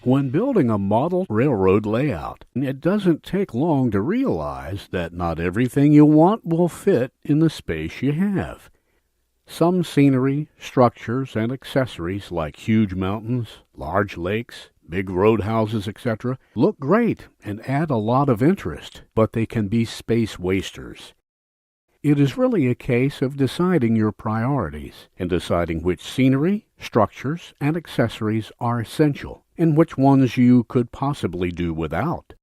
When building a model railroad layout, it doesn't take long to realize that not everything you want will fit in the space you have. Some scenery, structures, and accessories like huge mountains, large lakes, big roadhouses, etc., look great and add a lot of interest, but they can be space wasters. It is really a case of deciding your priorities and deciding which scenery, structures, and accessories are essential and which ones you could possibly do without.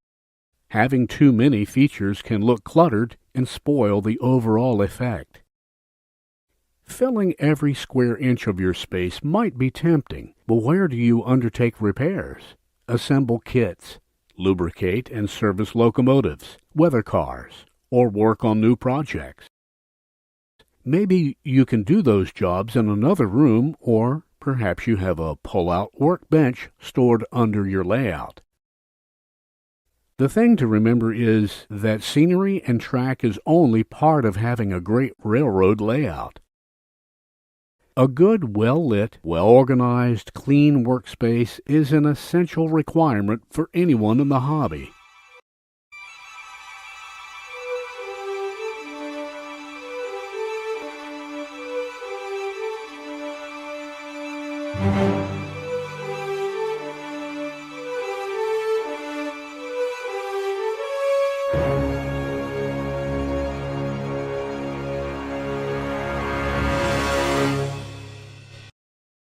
Having too many features can look cluttered and spoil the overall effect. Filling every square inch of your space might be tempting, but where do you undertake repairs, assemble kits, lubricate and service locomotives, weather cars, or work on new projects? Maybe you can do those jobs in another room, or perhaps you have a pull-out workbench stored under your layout. The thing to remember is that scenery and track is only part of having a great railroad layout. A good, well-lit, well-organized, clean workspace is an essential requirement for anyone in the hobby.